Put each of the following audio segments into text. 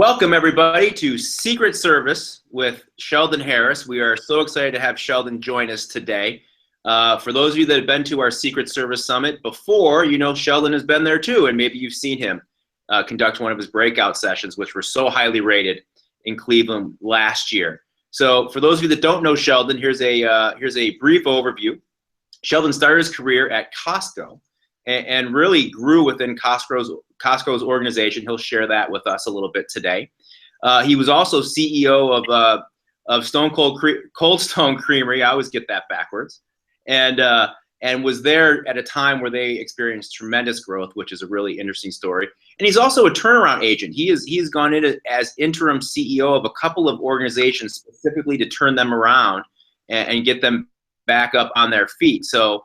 Welcome, everybody, to Secret Service with Sheldon Harris. We are so excited to have Sheldon join us today. For those of you that have been to our Secret Service Summit before, you know Sheldon has been there too, and maybe you've seen him conduct one of his breakout sessions, which were so highly rated in Cleveland last year. So for those of you that don't know Sheldon, here's a brief overview. Sheldon started his career at Costco and really grew within Costco's organization. He'll share that with us a little bit today. He was also CEO of Cold Stone Creamery. I always get that backwards, and was there at a time where they experienced tremendous growth, which is a really interesting story. And he's also a turnaround agent. He's gone in as interim CEO of a couple of organizations specifically to turn them around and get them back up on their feet. So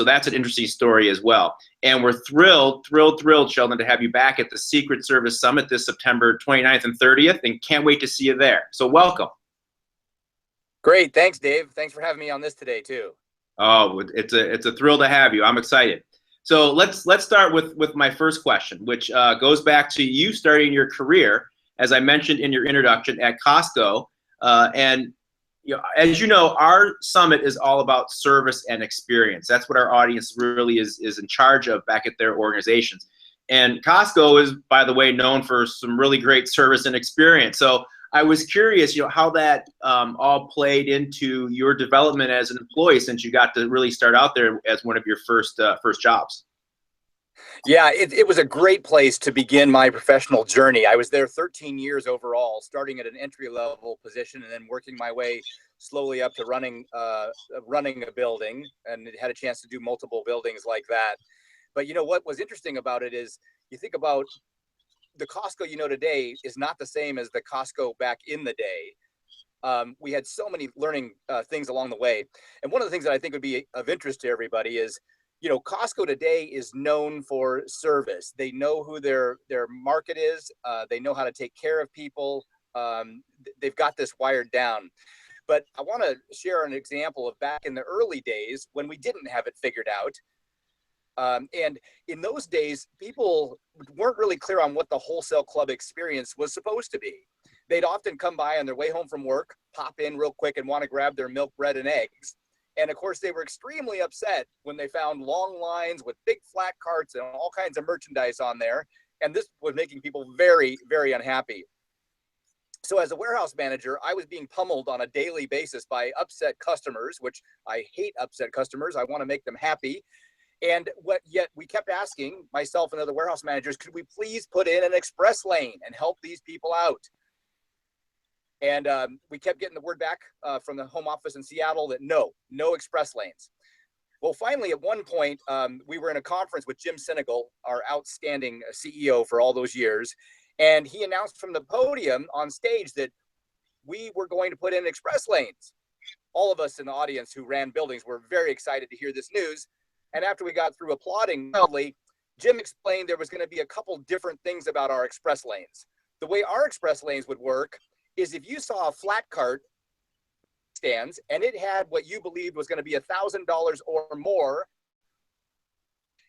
that's an interesting story as well. And we're thrilled, Sheldon, to have you back at the Secret Service Summit this September 29th and 30th, and can't wait to see you there. So welcome. Great. Thanks, Dave. Thanks for having me on this today, too. Oh, it's a thrill to have you. I'm excited. So let's start with my first question, which goes back to you starting your career, as I mentioned in your introduction, at Costco. And as you know, our summit is all about service and experience. That's what our audience really is in charge of back at their organizations. And Costco is, by the way, known for some really great service and experience. So I was curious, how that all played into your development as an employee, since you got to really start out there as one of your first jobs. Yeah, it was a great place to begin my professional journey. I was there 13 years overall, starting at an entry-level position and then working my way slowly up to running a building, and had a chance to do multiple buildings like that. But what was interesting about it is, you think about the Costco today is not the same as the Costco back in the day. We had so many learning things along the way. And one of the things that I think would be of interest to everybody is, Costco today is known for service. They know who their market is. They know how to take care of people. They've got this wired down. But I want to share an example of back in the early days when we didn't have it figured out. And in those days, people weren't really clear on what the wholesale club experience was supposed to be. They'd often come by on their way home from work, pop in real quick and want to grab their milk, bread, and eggs. And of course, they were extremely upset when they found long lines with big flat carts and all kinds of merchandise on there. And this was making people very, very unhappy. So as a warehouse manager, I was being pummeled on a daily basis by upset customers, which I hate upset customers. I want to make them happy. And yet we kept asking, myself and other warehouse managers, could we please put in an express lane and help these people out? And we kept getting the word back from the home office in Seattle that no express lanes. Well, finally, at one point, we were in a conference with Jim Sinegal, our outstanding CEO for all those years. And he announced from the podium on stage that we were going to put in express lanes. All of us in the audience who ran buildings were very excited to hear this news. And after we got through applauding loudly, Jim explained there was going to be a couple different things about our express lanes. The way our express lanes would work is if you saw a flat cart stands and it had what you believed was going to be $1,000 or more,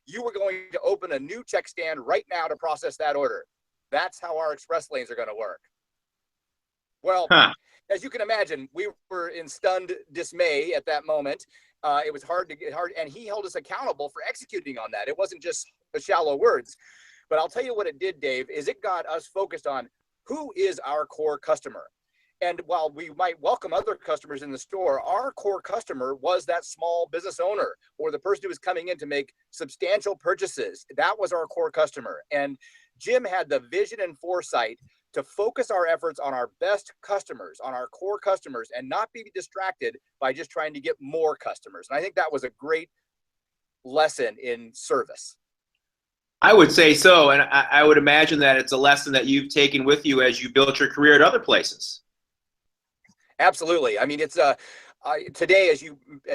you were going to open a new check stand right now to process that order. That's how our express lanes are going to work. Well, as you can imagine, we were in stunned dismay at that moment. It was hard, and he held us accountable for executing on that. It wasn't just the shallow words. But I'll tell you what it did, Dave, is it got us focused on who is our core customer. And while we might welcome other customers in the store, our core customer was that small business owner or the person who was coming in to make substantial purchases. That was our core customer. And Jim had the vision and foresight to focus our efforts on our best customers, on our core customers, and not be distracted by just trying to get more customers. And I think that was a great lesson in service. I would say so, and I would imagine that it's a lesson that you've taken with you as you built your career at other places. Absolutely. I mean, it's today, as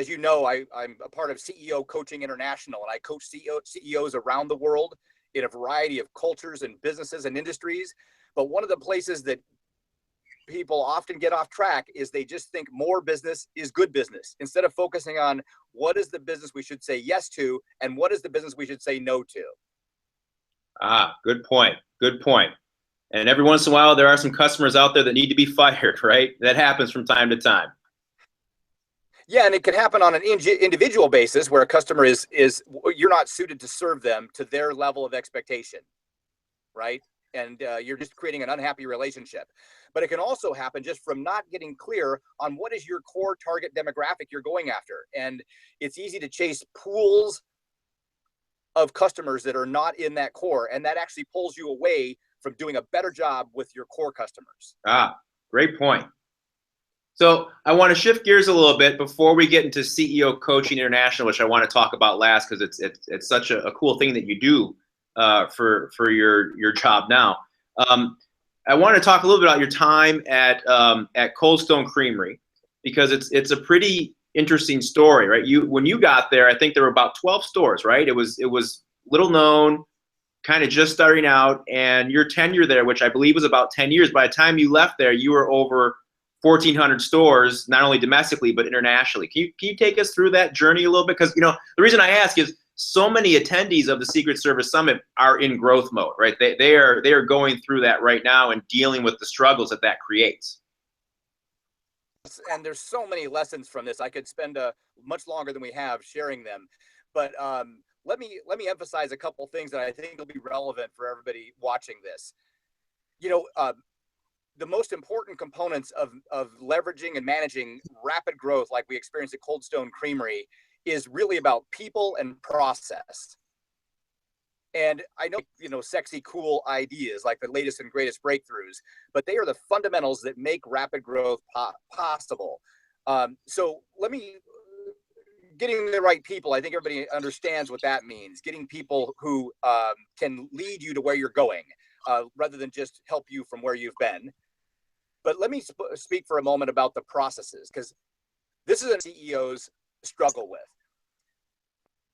you know, I'm a part of CEO Coaching International, and I coach CEOs around the world in a variety of cultures and businesses and industries. But one of the places that people often get off track is they just think more business is good business, instead of focusing on what is the business we should say yes to and what is the business we should say no to. Good point. Good point. And every once in a while, there are some customers out there that need to be fired, right? That happens from time to time. Yeah, and it can happen on an individual basis where a customer is you're not suited to serve them to their level of expectation, right? And you're just creating an unhappy relationship. But it can also happen just from not getting clear on what is your core target demographic you're going after. And it's easy to chase pools of customers that are not in that core, and that actually pulls you away from doing a better job with your core customers. Ah, great point. So I want to shift gears a little bit before we get into CEO Coaching International, which I want to talk about last because it's such a cool thing that you do for your job now. I want to talk a little bit about your time at Cold Stone Creamery because it's a pretty interesting story, right? When you got there, I think there were about 12 stores, right? It was little known, kind of just starting out, and your tenure there, which I believe was about 10 years. By the time you left there, you were over 1,400 stores, not only domestically but internationally. Can you take us through that journey a little bit? Because the reason I ask is so many attendees of the Secret Service Summit are in growth mode, right? They are going through that right now and dealing with the struggles that creates. And there's so many lessons from this. I could spend much longer than we have sharing them, but let me emphasize a couple things that I think will be relevant for everybody watching this. The most important components of leveraging and managing rapid growth like we experienced at Cold Stone Creamery is really about people and process. And I know, sexy, cool ideas like the latest and greatest breakthroughs, but they are the fundamentals that make rapid growth possible. So getting the right people, I think everybody understands what that means. Getting people who can lead you to where you're going rather than just help you from where you've been. But let me speak for a moment about the processes, because this is what CEOs struggle with.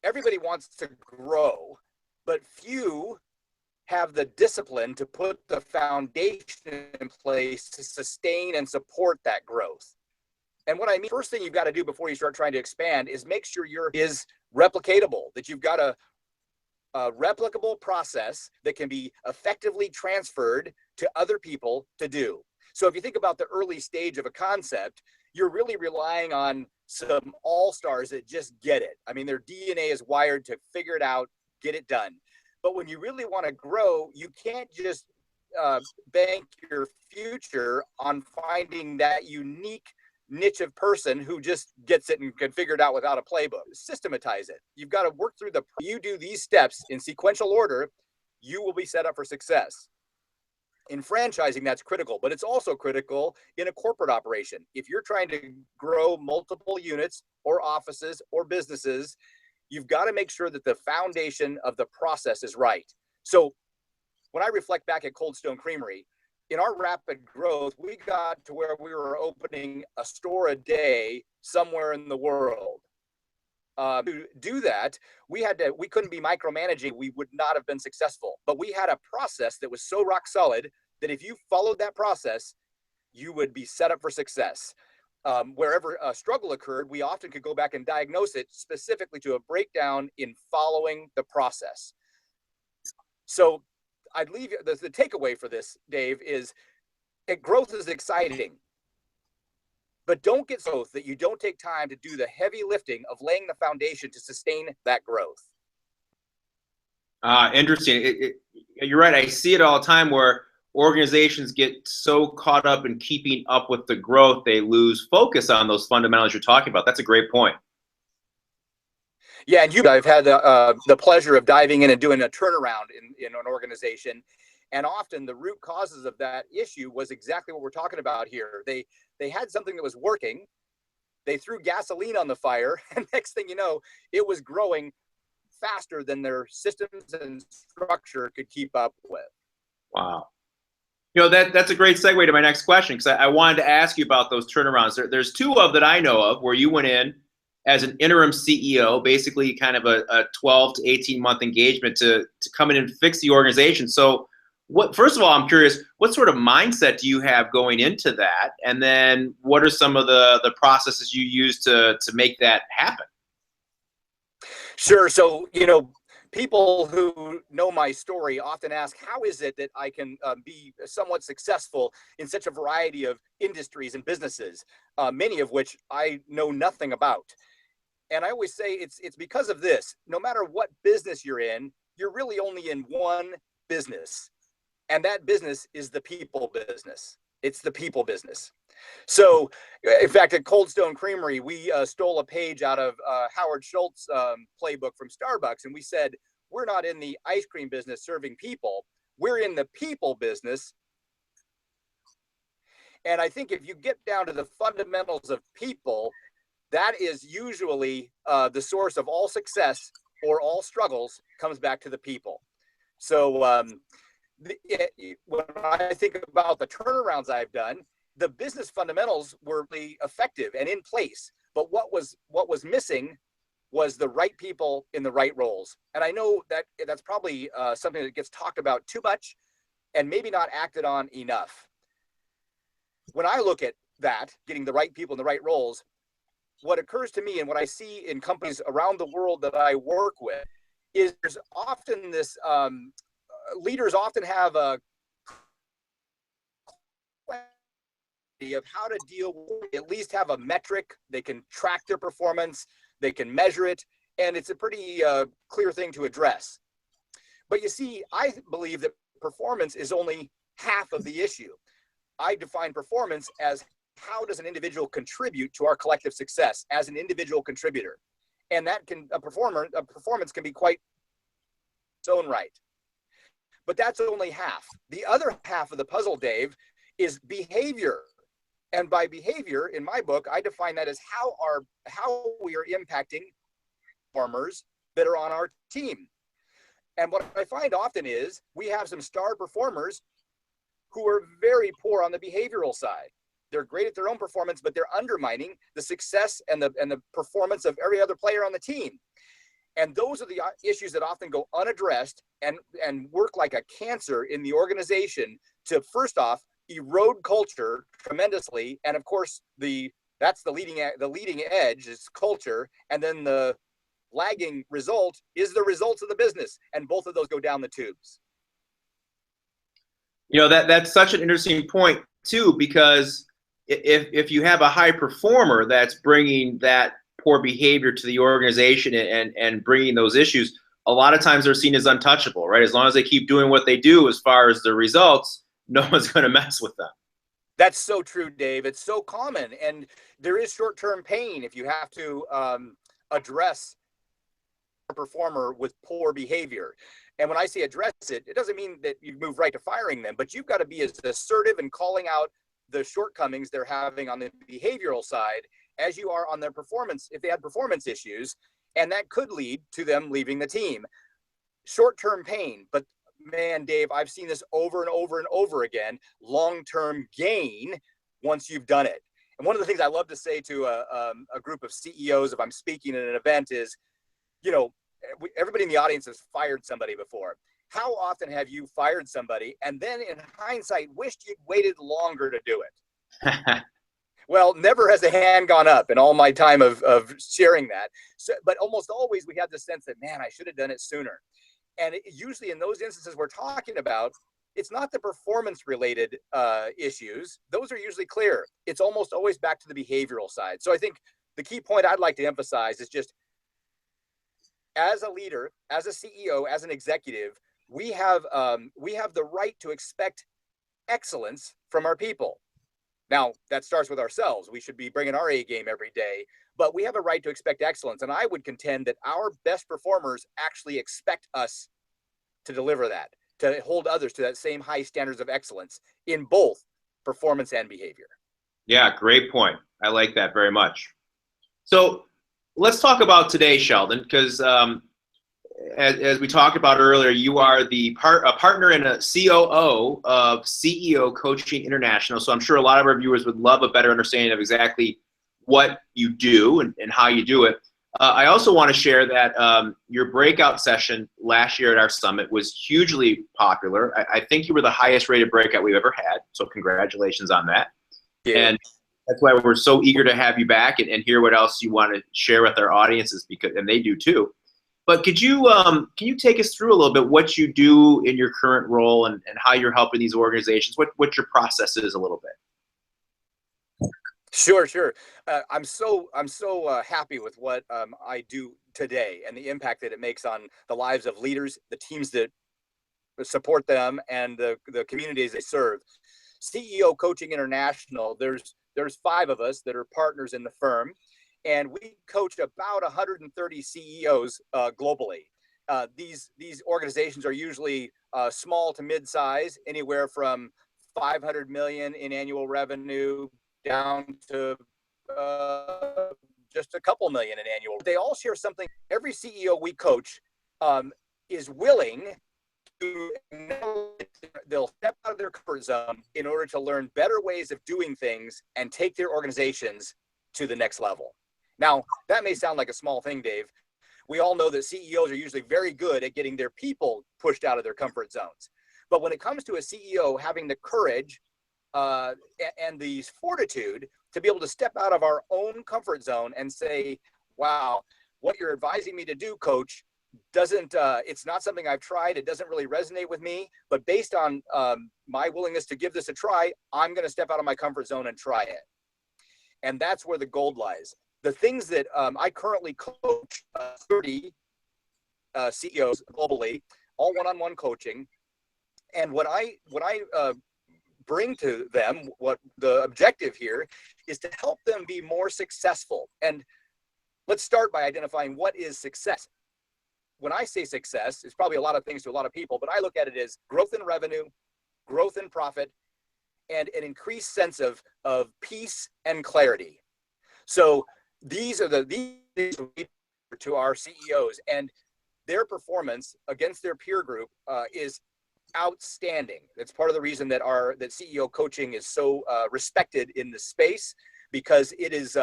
Everybody wants to grow, but few have the discipline to put the foundation in place to sustain and support that growth. And what I mean, first thing you've got to do before you start trying to expand is make sure is replicatable, that you've got a replicable process that can be effectively transferred to other people to do. So if you think about the early stage of a concept, you're really relying on some all-stars that just get it. I mean, their DNA is wired to figure it out, get it done. But when you really want to grow, you can't just bank your future on finding that unique niche of person who just gets it and can figure it out without a playbook. Systematize it. You've got to work through you do these steps in sequential order, you will be set up for success. In franchising, that's critical, but it's also critical in a corporate operation. If you're trying to grow multiple units or offices or businesses, you've got to make sure that the foundation of the process is right. So when I reflect back at Cold Stone Creamery, in our rapid growth, we got to where we were opening a store a day somewhere in the world. To do that, we couldn't be micromanaging. We would not have been successful, but we had a process that was so rock solid that if you followed that process, you would be set up for success. Wherever a struggle occurred, we often could go back and diagnose it specifically to a breakdown in following the process. So I'd leave you, the takeaway for this, Dave, is growth is exciting. But don't get so that you don't take time to do the heavy lifting of laying the foundation to sustain that growth. Interesting. You're right. I see it all the time where organizations get so caught up in keeping up with the growth, they lose focus on those fundamentals you're talking about. That's a great point. Yeah, and I've had the pleasure of diving in and doing a turnaround in an organization. And often the root causes of that issue was exactly what we're talking about here. They had something that was working. They threw gasoline on the fire. And next thing you know, it was growing faster than their systems and structure could keep up with. Wow. That's a great segue to my next question, because I wanted to ask you about those turnarounds. There's two that I know of where you went in as an interim CEO, basically kind of a 12 to 18 month engagement to come in and fix the organization. So first of all, I'm curious, what sort of mindset do you have going into that? And then what are some of the processes you use to make that happen? Sure. So, People who know my story often ask, how is it that I can be somewhat successful in such a variety of industries and businesses, many of which I know nothing about? And I always say it's because of this. No matter what business you're in, you're really only in one business. And that business is the people business. It's the people business. So, in fact, at Cold Stone Creamery, we stole a page out of Howard Schultz' playbook from Starbucks, and we said, we're not in the ice cream business serving people. We're in the people business. And I think if you get down to the fundamentals of people, that is usually the source of all success or all struggles comes back to the people. So when I think about the turnarounds I've done, the business fundamentals were really effective and in place. But what was missing was the right people in the right roles. And I know that that's probably something that gets talked about too much and maybe not acted on enough. When I look at that, getting the right people in the right roles, what occurs to me and what I see in companies around the world that I work with is there's often this, leaders often have a of how to deal with, at least have a metric. They can track their performance, they can measure it, and it's a pretty clear thing to address. But you see, I believe that performance is only half of the issue. I define performance as how does an individual contribute to our collective success as an individual contributor. And that can, a performance can be quite its own right. But that's only half. The other half of the puzzle, Dave, is behavior. And by behavior, in my book, I define that as how we are impacting performers that are on our team. And what I find often is we have some star performers who are very poor on the behavioral side. They're great at their own performance, but they're undermining the success and the performance of every other player on the team. And those are the issues that often go unaddressed and work like a cancer in the organization to, first off, erode culture tremendously. And of course, that's the leading edge is culture. And then the lagging result is the results of the business. And both of those go down the tubes. You know, that's such an interesting point too, because if you have a high performer that's bringing that poor behavior to the organization and bringing those issues, a lot of times they're seen as untouchable, right? As long as they keep doing what they do as far as the results, no one's going to mess with them. That's so true, Dave. It's so common. And there is short-term pain if you have to address a performer with poor behavior. And when I say address it, it doesn't mean that you move right to firing them, but you've got to be as assertive in calling out the shortcomings they're having on the behavioral side as you are on their performance, if they had performance issues, and that could lead to them leaving the team. Short-term pain, but man, Dave, I've seen this over and over and over again, long-term gain once you've done it. And one of the things I love to say to a group of CEOs if I'm speaking at an event is, you know, everybody in the audience has fired somebody before. How often have you fired somebody and then in hindsight wished you'd waited longer to do it? Well, never has a hand gone up in all my time of sharing that. So, but almost always we have the sense that, man, I should have done it sooner. And usually in those instances we're talking about, it's not the performance-related issues. Those are usually clear. It's almost always back to the behavioral side. So I think the key point I'd like to emphasize is just as a leader, as a CEO, as an executive, we have the right to expect excellence from our people. Now, that starts with ourselves. We should be bringing our A game every day, but we have a right to expect excellence. And I would contend that our best performers actually expect us to deliver that, to hold others to that same high standards of excellence in both performance and behavior. Yeah, great point. I like that very much. So let's talk about today, Sheldon, because as we talked about earlier, you are a partner and a COO of CEO Coaching International. So I'm sure a lot of our viewers would love a better understanding of exactly what you do and how you do it. I also want to share that your breakout session last year at our summit was hugely popular. I think you were the highest rated breakout we've ever had. So congratulations on that. Yeah. And that's why we're so eager to have you back and hear what else you want to share with our audiences, and they do too. But can you take us through a little bit what you do in your current role and how you're helping these organizations? What your process is a little bit? Sure, sure. I'm so happy with what I do today and the impact that it makes on the lives of leaders, the teams that support them, and the communities they serve. CEO Coaching International. There's 5 of us that are partners in the firm, and we coach about 130 CEOs globally. These organizations are usually small to mid-size, anywhere from 500 million in annual revenue down to just a couple million in annual. They all share something. Every CEO we coach is willing to, they'll step out of their comfort zone in order to learn better ways of doing things and take their organizations to the next level. Now, that may sound like a small thing, Dave. We all know that CEOs are usually very good at getting their people pushed out of their comfort zones. But when it comes to a CEO having the courage and the fortitude to be able to step out of our own comfort zone and say, wow, what you're advising me to do, coach, doesn't it's not something I've tried. It doesn't really resonate with me, but based on my willingness to give this a try, I'm going to step out of my comfort zone and try it. And that's where the gold lies. The things that I currently coach 30 CEOs globally, all one-on-one coaching. And what I bring to them, what the objective here is to help them be more successful. And let's start by identifying what is success. When I say success, it's probably a lot of things to a lot of people, but I look at it as growth in revenue, growth in profit, and an increased sense of peace and clarity. So these are these to our CEOs, and their performance against their peer group is outstanding. That's part of the reason that that CEO coaching is so respected in the space, because it is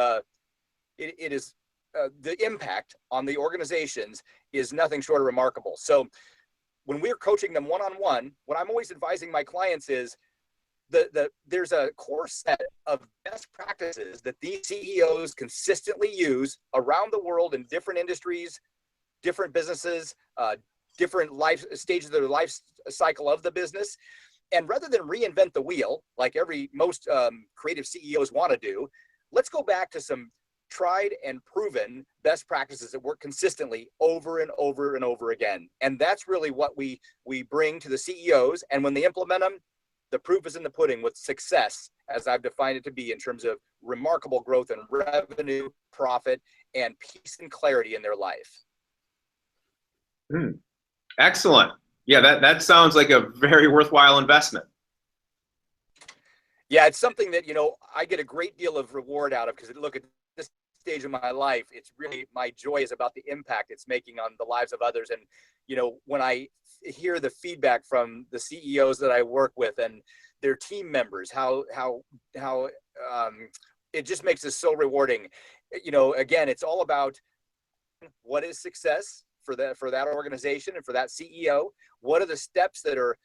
the impact on the organizations is nothing short of remarkable. So when we're coaching them one-on-one, what I'm always advising my clients is there's a core set of best practices that these CEOs consistently use around the world in different industries, different businesses, different life stages of their life cycle of the business. And rather than reinvent the wheel, like most creative CEOs want to do, let's go back to some tried and proven best practices that work consistently over and over and over again. And that's really what we bring to the CEOs. And when they implement them, the proof is in the pudding with success, as I've defined it to be, in terms of remarkable growth in revenue, profit, and peace and clarity in their life. Excellent. Yeah, that sounds like a very worthwhile investment. Yeah, it's something that, I get a great deal of reward out of, because look, at this stage of my life, it's really, my joy is about the impact it's making on the lives of others. And, when I hear the feedback from the CEOs that I work with and their team members, how it just makes this so rewarding. Again, it's all about what is success for that organization and for that CEO. What are the steps that are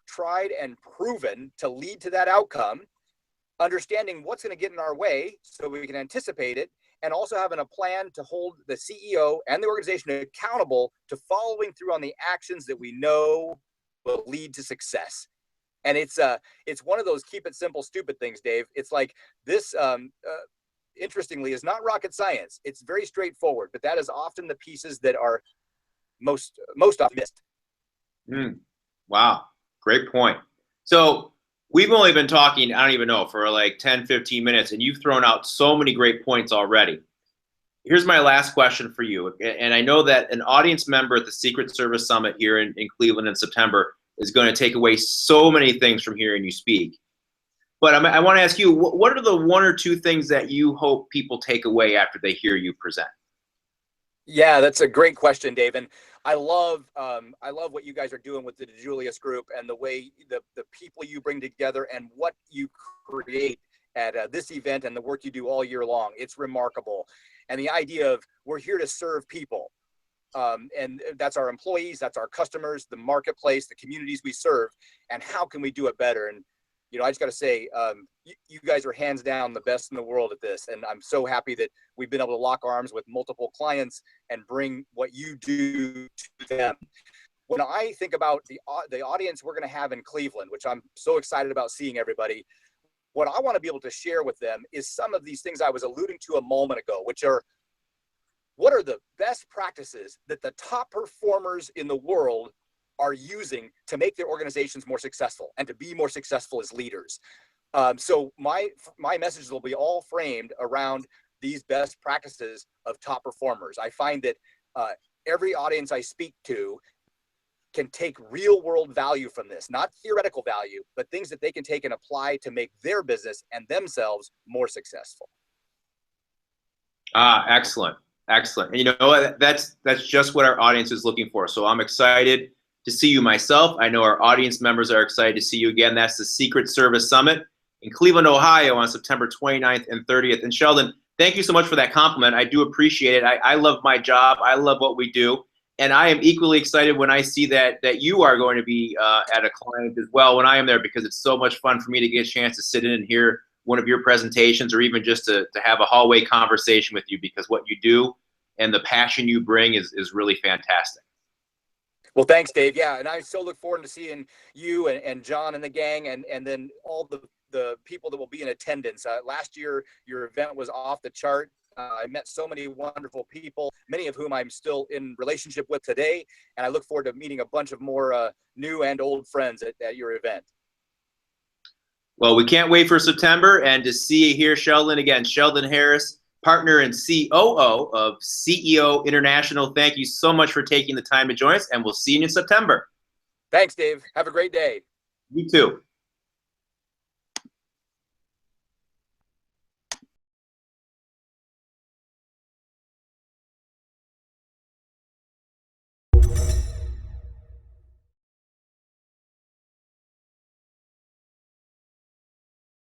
tried and proven to lead to that outcome? Understanding what's going to get in our way so we can anticipate it, and also having a plan to hold the CEO and the organization accountable to following through on the actions that we know will lead to success. And it's one of those keep it simple, stupid things, Dave. It's like this, interestingly, is not rocket science. It's very straightforward, but that is often the pieces that are most often missed. Wow. Great point. So we've only been talking, I don't even know, for like 10, 15 minutes, and you've thrown out so many great points already. Here's my last question for you. And I know that an audience member at the Secret Service Summit here in Cleveland in September is going to take away so many things from hearing you speak. But I want to ask you, what are the 1 or 2 things that you hope people take away after they hear you present? Yeah, that's a great question, Dave. And I love what you guys are doing with the DeJulius Group and the way the people you bring together and what you create at this event and the work you do all year long. It's remarkable. And the idea of we're here to serve people. And that's our employees, that's our customers, the marketplace, the communities we serve, and how can we do it better? And I just got to say, you guys are hands down the best in the world at this. And I'm so happy that we've been able to lock arms with multiple clients and bring what you do to them. When I think about the audience we're going to have in Cleveland, which I'm so excited about seeing everybody, what I want to be able to share with them is some of these things I was alluding to a moment ago, which are, what are the best practices that the top performers in the world are using to make their organizations more successful and to be more successful as leaders. So my messages will be all framed around these best practices of top performers. I find that every audience I speak to can take real world value from this, not theoretical value, but things that they can take and apply to make their business and themselves more successful. Excellent. Excellent. And you know what? That's just what our audience is looking for. So I'm excited to see you myself. I know our audience members are excited to see you again. That's the Secret Service Summit in Cleveland, Ohio on September 29th and 30th. And Sheldon, thank you so much for that compliment. I do appreciate it. I love my job. I love what we do. And I am equally excited when I see that you are going to be at a client as well when I am there, because it's so much fun for me to get a chance to sit in and hear one of your presentations, or even just to have a hallway conversation with you, because what you do and the passion you bring is really fantastic. Well, thanks, Dave. Yeah, and I so look forward to seeing you and John and the gang, and then all the people that will be in attendance. Last year, your event was off the chart. I met so many wonderful people, many of whom I'm still in relationship with today, and I look forward to meeting a bunch of more new and old friends at your event. Well, we can't wait for September and to see you here, Sheldon. Again, Sheldon Harris, partner and COO of CEO International. Thank you so much for taking the time to join us, and we'll see you in September. Thanks, Dave. Have a great day. You too.